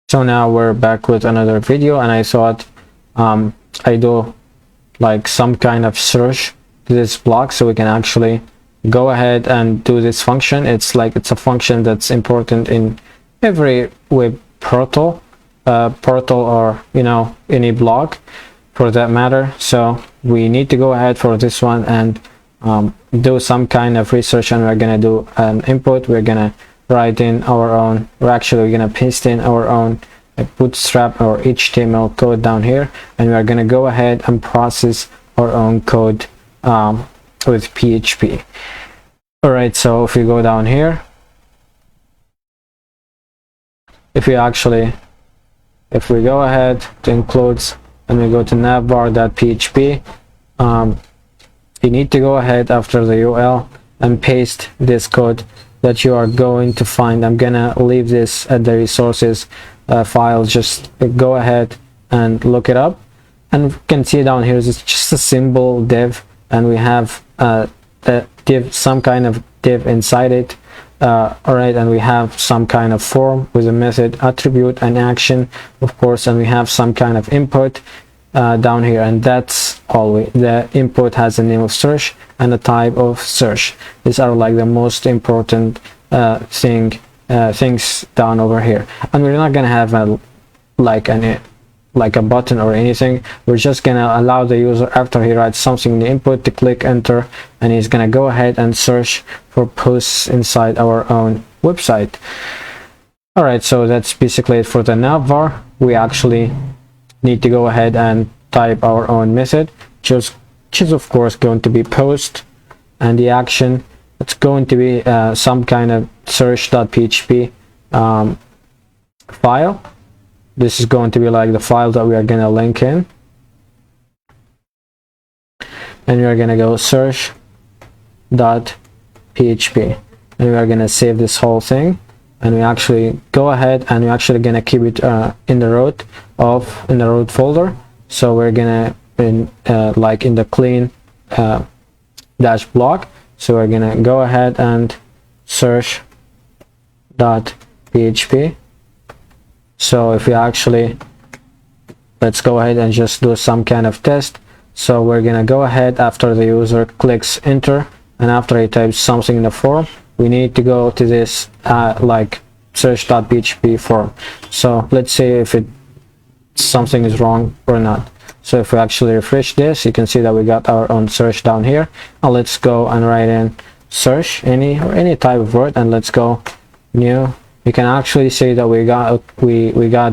So now we're back with another video, and I thought I do like some kind of search to this block so we can actually go ahead and do this function. It's a function that's important in every web portal or any blog for that matter. So we need to go ahead for this one and do some kind of research, and we're gonna do an input. We're gonna write in our own, we're gonna paste in our own Bootstrap or HTML code down here, and we're gonna go ahead and process our own code with PHP. All right, so if we go down here, if we go ahead to includes and we go to navbar.php, you need to go ahead after the UL and paste this code that you are going to find. I'm gonna leave this at the resources file. Just go ahead and look it up, and you can see down here is just a simple div, and we have the div, some kind of div inside it. All right, and we have some kind of form with a method, attribute, and action, of course, and we have some kind of input down here, and that's all. The input has a name of search and a type of search. These are like the most important things down over here, and we're not gonna have a button or anything. We're just gonna allow the user, after he writes something in the input, to click enter, and he's gonna go ahead and search for posts inside our own website. All right, so that's basically it for the navbar. We actually need to go ahead and type our own method, which is of course going to be post, and the action, it's going to be some kind of search.php file. This is going to be like the file that we are going to link in, and we are going to go search.php, and we are going to save this whole thing, and we actually go ahead and we're actually going to keep it in the root folder. So we're gonna in the clean dash block. So we're gonna go ahead and search.php. So if we actually, let's go ahead and just do some kind of test. So we're gonna go ahead after the user clicks enter, and after he types something in the form, we need to go to this search.php form. So let's see if something is wrong or not. So if we actually refresh this, you can see that we got our own search down here. And let's go and write in search any type of word, and let's go new. You can actually see that we got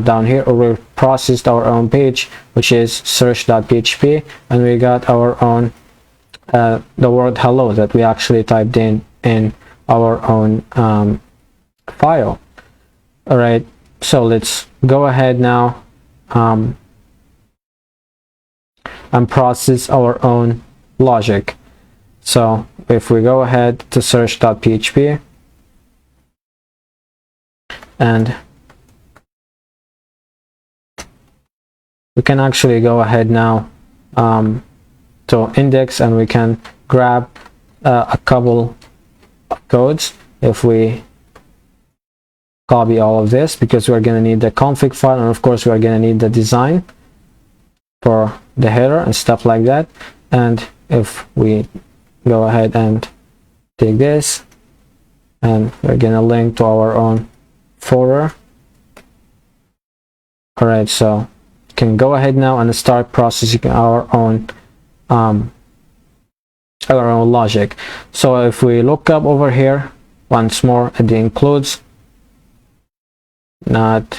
down here, or we processed our own page, which is search.php, and we got our own the word hello that we actually typed in our own file. All right, so let's go ahead now and process our own logic. So if we go ahead to search.php, and we can actually go ahead now to index, and we can grab a couple of codes. If we copy all of this, because we're going to need the config file, and of course we're going to need the design for the header and stuff like that. And if we go ahead and take this, and we're going to link to our own folder. All right, so you can go ahead now and start processing our own logic. So if we look up over here once more at the includes, includes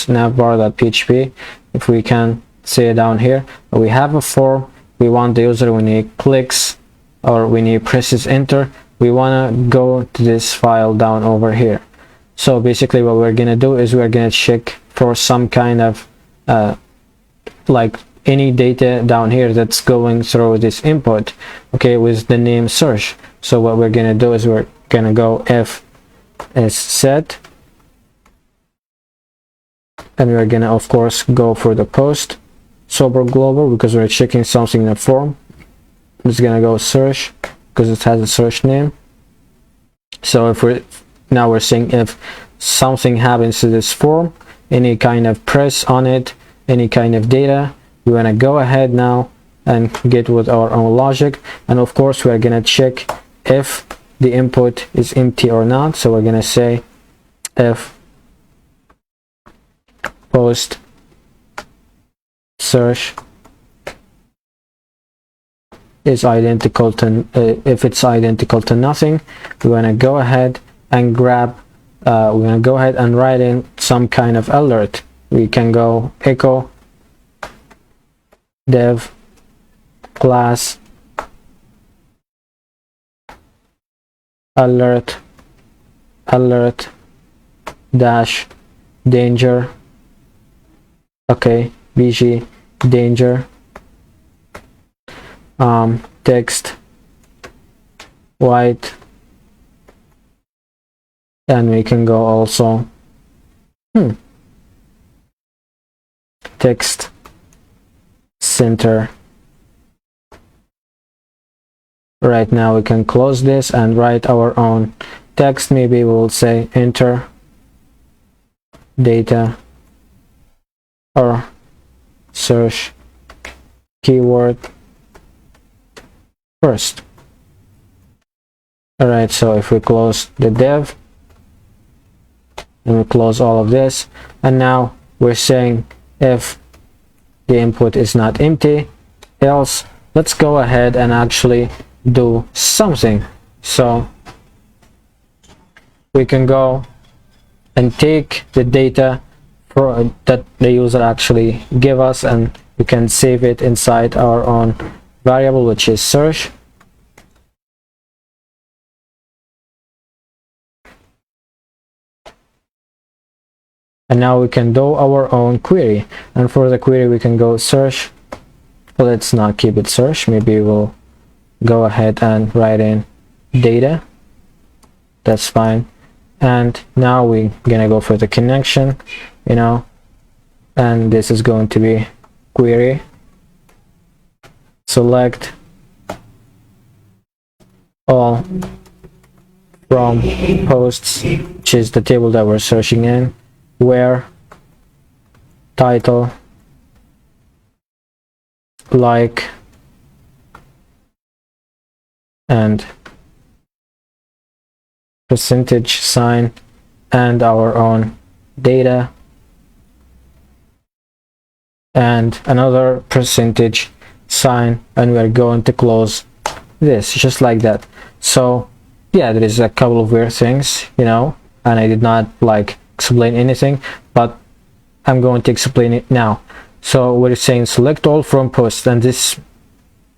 navbar.php, if we can see down here, we have a form. We want the user, when he clicks or when he presses enter, we want to go to this file down over here. So basically what we're going to do is we're going to check for some kind of any data down here that's going through this input, okay, with the name search. So what we're going to do is we're going to go if is set, and we're going to of course go for the post super global, because we're checking something in a form. I'm just going to go search because it has a search name. So if we're saying if something happens to this form, any kind of press on it, any kind of data, we want to go ahead now and get with our own logic. And of course we are going to check if the input is empty or not. So we're going to say if post search is identical to if it's identical to nothing, we want to go ahead and grab we're going to go ahead and write in some kind of alert. We can go echo dev class alert dash danger, okay, bg danger, text white, and we can go also text center. Right now we can close this and write our own text. Maybe we'll say enter data or search keyword first. Alright, so if we close the dev and we close all of this, and now we're saying if the input is not empty, else. Let's go ahead and actually do something. So we can go and take the data that the user actually give us, and we can save it inside our own variable, which is search. And now we can do our own query, and for the query we can go search. Well, let's not keep it search, maybe we'll go ahead and write in data. That's fine. And now we're gonna go for the connection, you know, and this is going to be query select all from posts, which is the table that we're searching in, where title like and percentage sign and our own data and another percentage sign, and we're going to close this just like that. So yeah, there is a couple of weird things, you know, and I did not like explain anything, but I'm going to explain it now. So we're saying select all from post, and this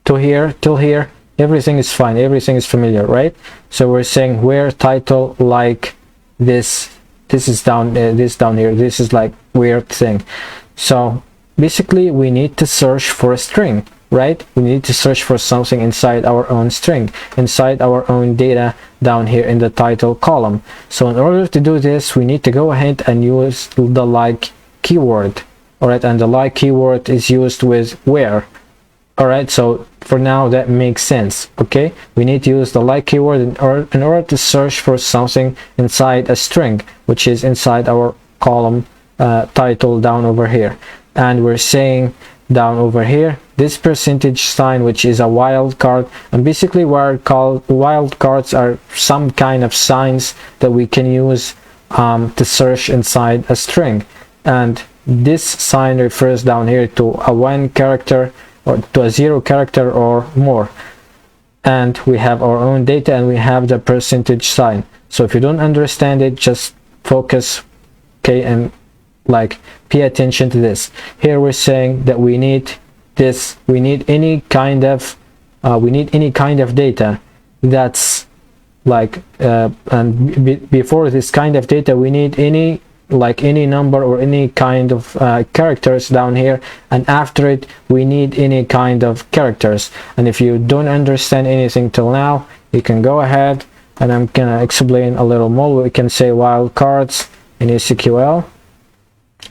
to here till here, everything is fine, everything is familiar, right? So we're saying where title like this is down this down here, this is like weird thing. So basically we need to search for a string, right? We need to search for something inside our own string, inside our own data down here in the title column. So in order to do this, we need to go ahead and use the like keyword. All right, and the like keyword is used with where. All right, so for now that makes sense. Okay, we need to use the like keyword in order to search for something inside a string, which is inside our column title down over here. And we're saying down over here this percentage sign, which is a wildcard, and basically wildcards are some kind of signs that we can use to search inside a string, and this sign refers down here to a 1 character or to a 0 character or more. And we have our own data and we have the percentage sign. So if you don't understand it, just focus, okay, and like pay attention to this. Here we're saying that we need this, we need any kind of data that's like and before this kind of data we need any number or any kind of characters down here, and after it we need any kind of characters. And if you don't understand anything till now, you can go ahead and I'm gonna explain a little more. We can say wildcards in SQL.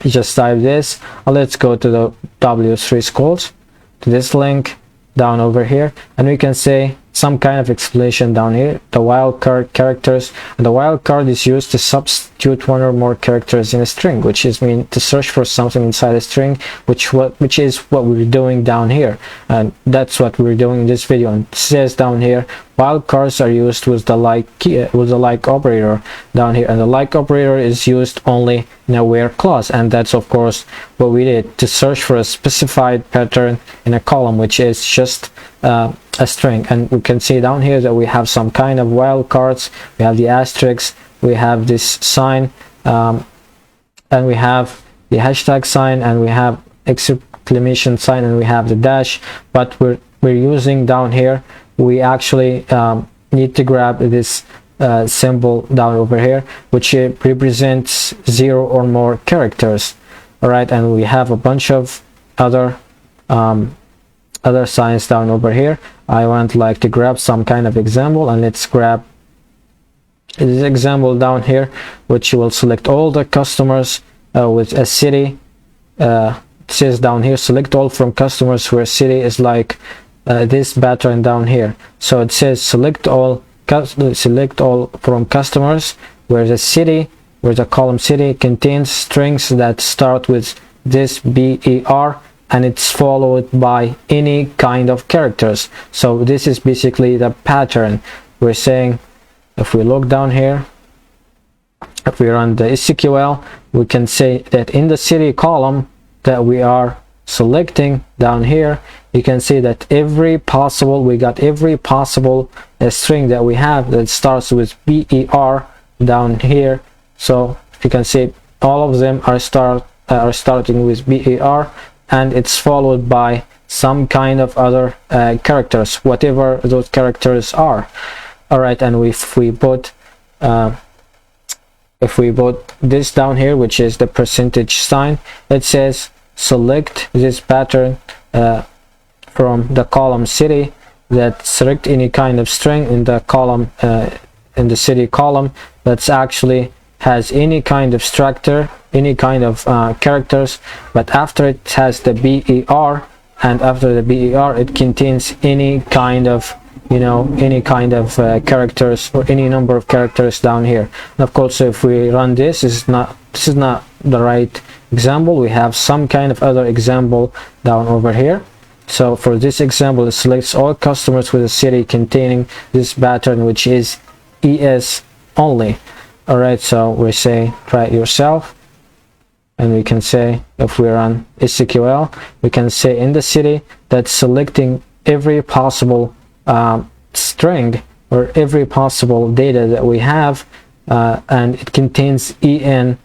You just type this. Let's go to the W3 schools, to this link down over here, and we can say some kind of explanation down here, the wildcard characters. And the wildcard is used to substitute one or more characters in a string, which is mean to search for something inside a string, which is what we're doing down here, and that's what we're doing in this video. And it says down here, wildcards are used with the like operator down here, and the like operator is used only in a where clause, and that's of course what we did to search for a specified pattern in a column, which is just a string. And we can see down here that we have some kind of wildcards. We have the asterisk, we have this sign, and we have the hashtag sign, and we have exclamation sign, and we have the dash. But we're using down here, we actually need to grab this symbol down over here, which represents 0 or more characters. All right, and we have a bunch of other signs down over here. I want like to grab some kind of example, and let's grab this example down here, which will select all the customers with a city. It says down here, select all from customers where city is like this pattern down here. So it says select all from customers where the city, where the column city contains strings that start with this BER, and it's followed by any kind of characters. So this is basically the pattern. We're saying, if we look down here, if we run the SQL, we can say that in the city column that we are selecting down here, you can see that we got every possible string that we have that starts with BER down here. So you can see all of them are starting with BER, and it's followed by some kind of other characters, whatever those characters are. All right, and if we put this down here, which is the percentage sign, it says select this pattern from the column city, that select any kind of string in the column in the city column that's actually has any kind of structure, any kind of characters, but after it has the BER, and after the BER it contains any kind of characters, or any number of characters down here. And of course, if we run this is not the right example. We have some kind of other example down over here. So for this example, it selects all customers with a city containing this pattern, which is ES only. All right, so we say try it yourself, and we can say, if we run SQL, we can say in the city that's selecting every possible string or every possible data that we have, and it contains EN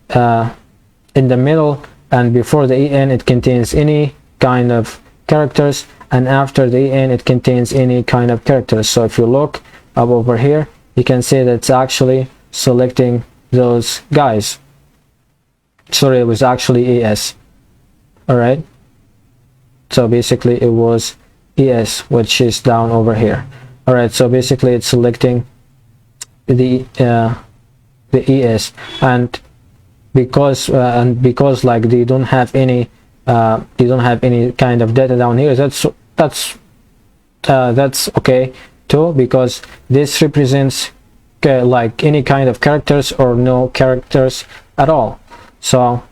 in the middle, and before the EN it contains any kind of characters, and after the EN it contains any kind of characters. So if you look up over here, you can see that it's actually selecting those guys. Sorry, it was actually ES. All right, so basically it was ES, which is down over here. All right, so basically it's selecting the ES, and because like they don't have any kind of data down here, that's okay too, because this represents like any kind of characters or no characters at all. So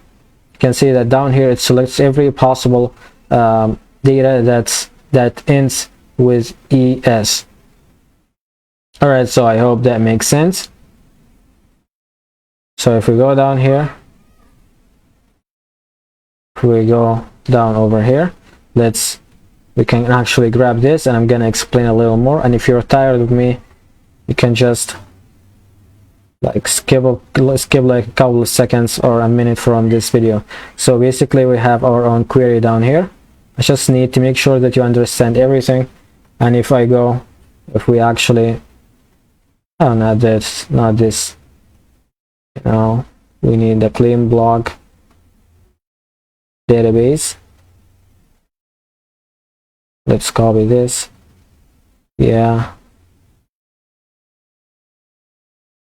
you can see that down here it selects every possible data that ends with ES. All right, so I hope that makes sense. So if we go down here, if we go down over here, we can actually grab this, and I'm gonna explain a little more. And if you're tired of me, you can just like skip like a couple of seconds or a minute from this video. So basically we have our own query down here. I just need to make sure that you understand everything. And if we actually, oh, not this, we need the clean block database. Let's copy this. Yeah,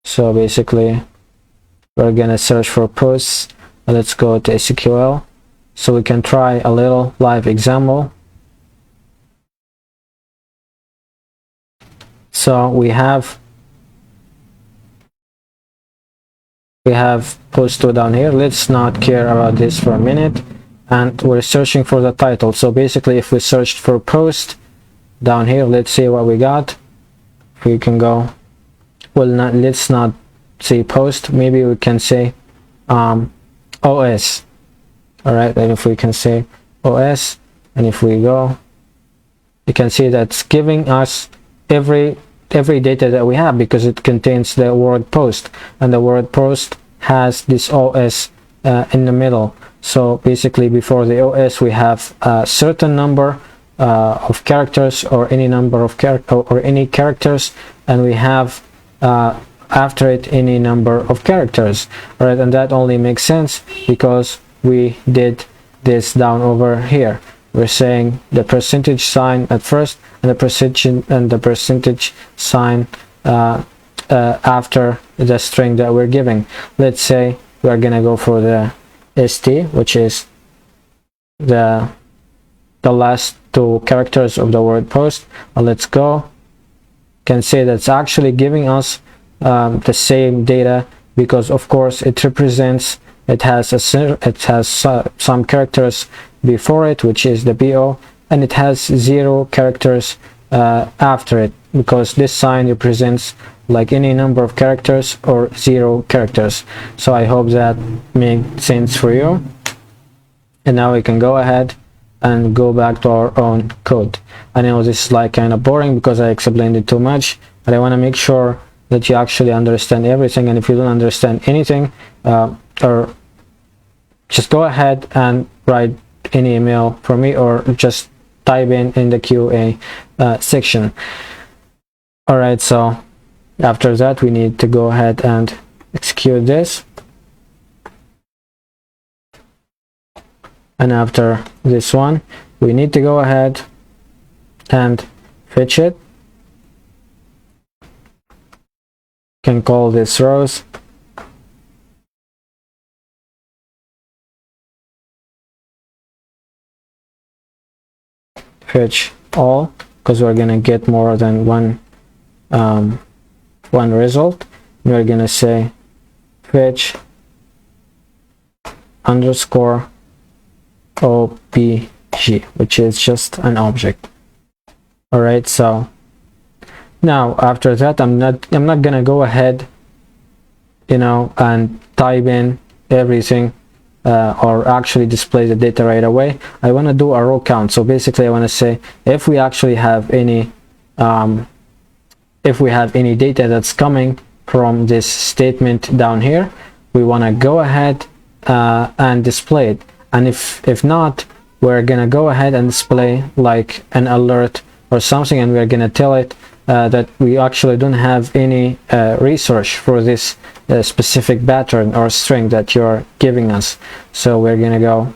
so basically we're gonna search for posts. Let's go to SQL so we can try a little live example. So we have post 2 down here. Let's not care about this for a minute, and we're searching for the title. So basically, if we searched for post down here, let's see what we got. If we can go, well, let's not say post, maybe we can say OS. All right, and if we can say OS, and if we go, you can see that's giving us every data that we have, because it contains the word post, and the word post has this OS in the middle. So basically, before the OS we have a certain number of characters, or any number of any characters, and we have after it any number of characters. All right, and that only makes sense because we did this down over here. We're saying the percentage sign at first, and the percentage sign after the string that we're giving. Let's say we're gonna go for the st, which is the last 2 characters of the word post. Let's go. Can say that's actually giving us the same data, because of course it represents, it has some characters before it, which is the bo, and it has 0 characters after it, because this sign represents like any number of characters or 0 characters. So I hope that made sense for you. And now we can go ahead and go back to our own code. I know this is like kind of boring because I explained it too much, but I want to make sure that you actually understand everything. And if you don't understand anything, or just go ahead and write an email for me, or just type in the QA section. All right, so after that we need to go ahead and execute this, and after this one we need to go ahead and fetch it. Can call this rows, fetch all, because we're gonna get more than one result. We're gonna say fetch underscore OPG, which is just an object. All right, so now after that I'm not gonna go ahead, you know, and type in everything or actually display the data right away. I want to do a row count. So basically I want to say if we actually have any data that's coming from this statement down here, we want to go ahead and display it. And if not, we're gonna go ahead and display like an alert or something, and we're gonna tell it that we actually don't have any research for this specific pattern or string that you're giving us. So we're gonna go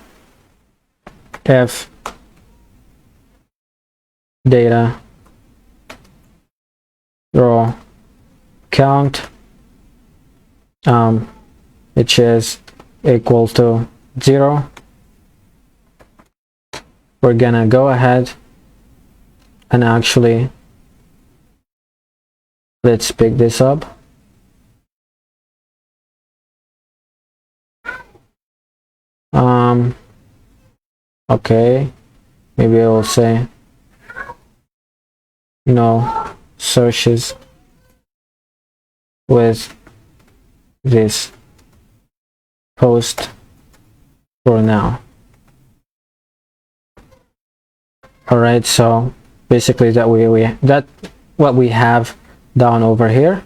if data row count which is equal to 0, we're gonna go ahead and actually, let's pick this up. Okay, maybe I will say no searches with this post for now. All right, so basically that what we have down over here.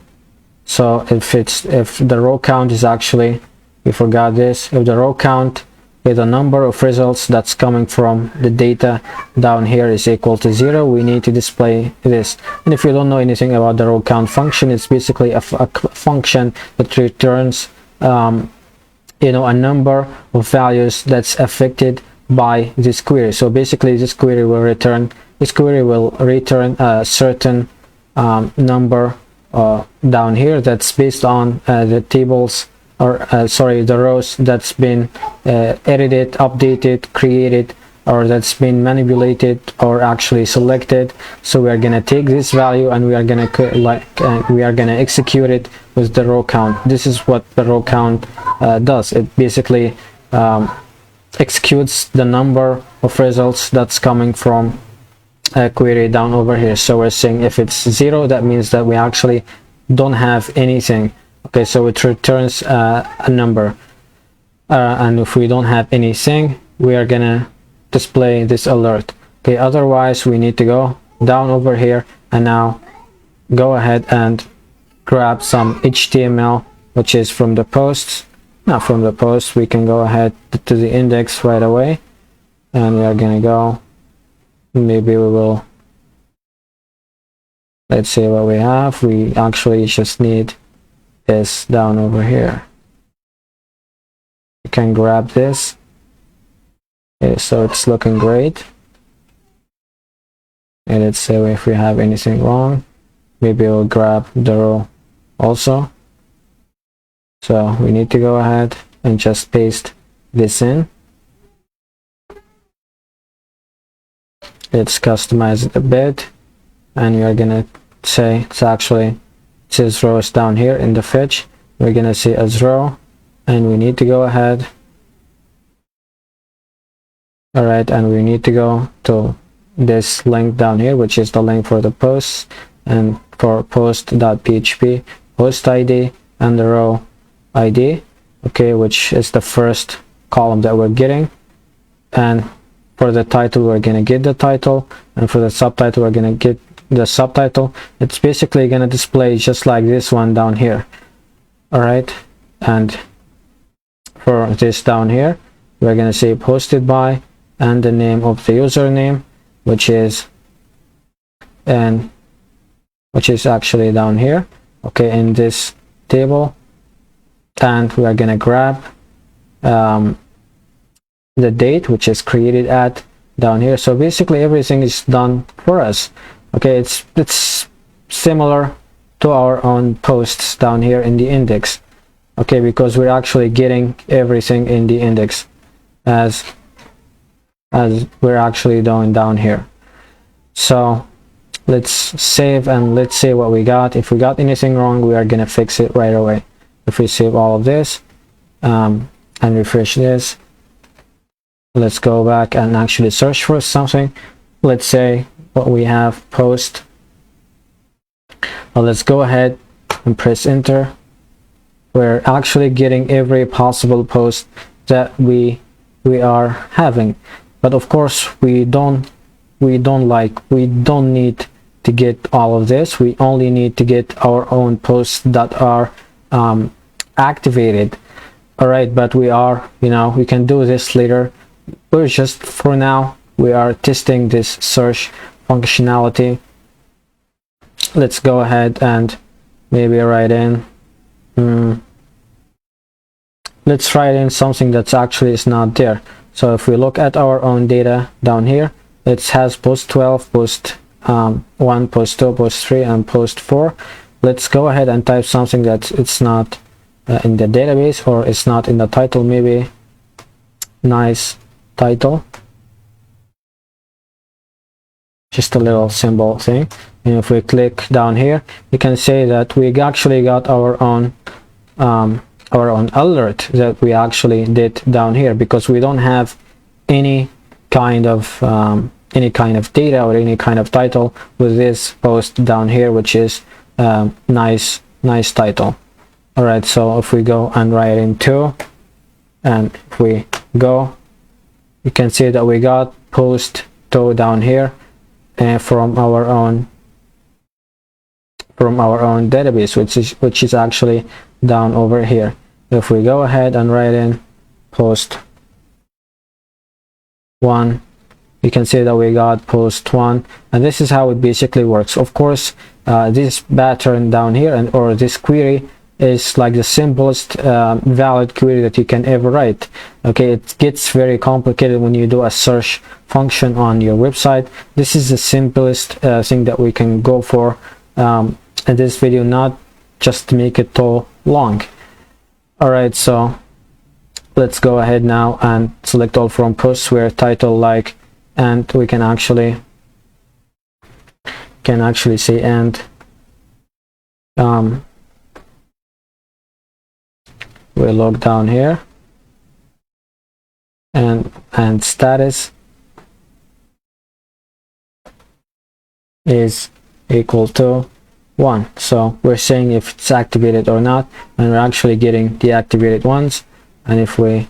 So if the row count is actually, we forgot this, if the row count is the number of results that's coming from the data down here is equal to 0, we need to display this. And if you don't know anything about the row count function, it's basically a function that returns you know, a number of values that's affected by this query. So basically this query will return a certain number down here that's based on the tables, or sorry, the rows that's been edited, updated, created or that's been manipulated or actually selected. So we are going to take this value and we are going to execute it with the row count. This is what the row count does. It basically executes the number of results that's coming from a query down over here. So we're saying if it's 0, that means that we actually don't have anything. Okay, so it returns a number, and if we don't have anything, we are gonna display this alert. Okay, otherwise we need to go down over here and now go ahead and grab some HTML, which is from the posts. Now from the post we can go ahead to the index right away, and we are gonna go, maybe we will, let's see what we have. We actually just need this down over here. You can grab this. Okay, so it's looking great. And let's say if we have anything wrong, maybe we'll grab the row also. So we need to go ahead and just paste this in. Let's customize it a bit, and we are gonna say it's actually, it says rows down here in the fetch. We're gonna say as row, and we need to go ahead. All right, and we need to go to this link down here, which is the link for the posts, and for post.php, post ID and the row ID, okay, which is the first column that we're getting. And for the title, we're gonna get the title, and for the subtitle, we're gonna get the subtitle. It's basically gonna display just like this one down here. All right, and for this down here, we're gonna say posted by, and the name of the username, which is actually down here, okay, in this table. And we are gonna grab the date, which is created at down here. So basically everything is done for us. Okay, it's similar to our own posts down here in the index. Okay, because we're actually getting everything in the index as we're actually doing down here. So let's save and let's see what we got. If we got anything wrong, we are gonna fix it right away. If we save all of this and refresh this, let's go back and actually search for something. Let's say what we have, post. Well, let's go ahead and press enter. We're actually getting every possible post that we are having, but of course we don't need to get all of this. We only need to get our own posts that are activated. All right, but we are, we can do this later. We're just, for now, we are testing this search functionality. Let's go ahead and maybe write in let's write in something that's actually is not there. So if we look at our own data down here, it has post 12, post 1, post 2, post 3, and post 4. Let's go ahead and type something that it's not in the database, or it's not in the title. Maybe nice title, just a little symbol thing. And if we click down here, you can say that we actually got our own alert that we actually did down here, because we don't have any kind of data or any kind of title with this post down here, which is nice title. All right, so if we go and write in 2, and if we go, you can see that we got post 2 down here, and from our own database, which is actually down over here. If we go ahead and write in post 1, you can see that we got post 1, and this is how it basically works. Of course, this pattern down here or this query is like the simplest valid query that you can ever write. Okay, it gets very complicated when you do a search function on your website. This is the simplest thing that we can go for in this video, not just to make it too long. All right, so let's go ahead now and select all from posts where title like, and we can actually say and we look down here and status is equal to 1. So we're saying if it's activated or not, and we're actually getting the activated ones. And if we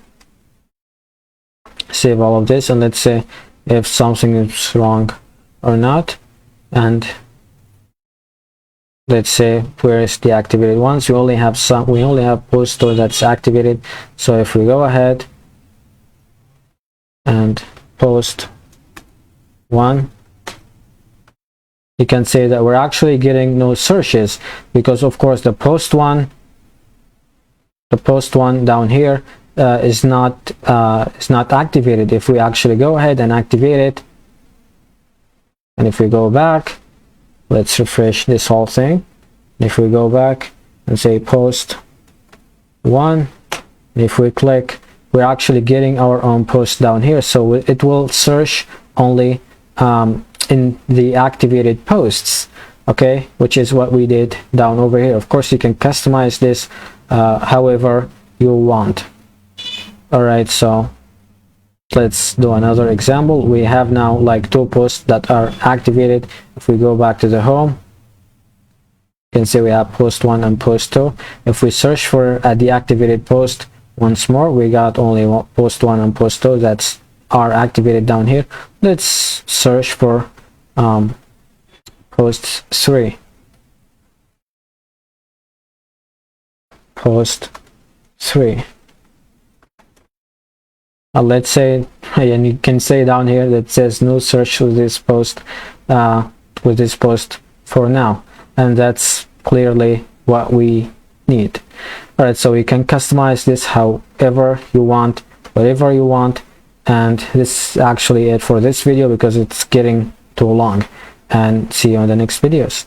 save all of this, and let's say if something is wrong or not, and let's say where is the activated ones, we only have post store that's activated. So if we go ahead and post 1, you can say that we're actually getting no searches, because of course the post one down here is not activated. If we actually go ahead and activate it, and if we go back, let's refresh this whole thing. If we go back and say post 1, if we click, we're actually getting our own post down here. So it will search only in the activated posts, okay, which is what we did down over here. Of course, you can customize this however you want. All right, so let's do another example. We have now like 2 posts that are activated. If we go back to the home, you can see we have post 1 and post 2. If we search for the activated post once more, we got only post 1 and post 2 that's are activated down here. Let's search for post 3. Post 3. Let's say, and you can say down here that says no search with this post for now, and that's clearly what we need. All right, so we can customize this however you want, whatever you want. And this is actually it for this video, because it's getting too long, and see you on the next videos.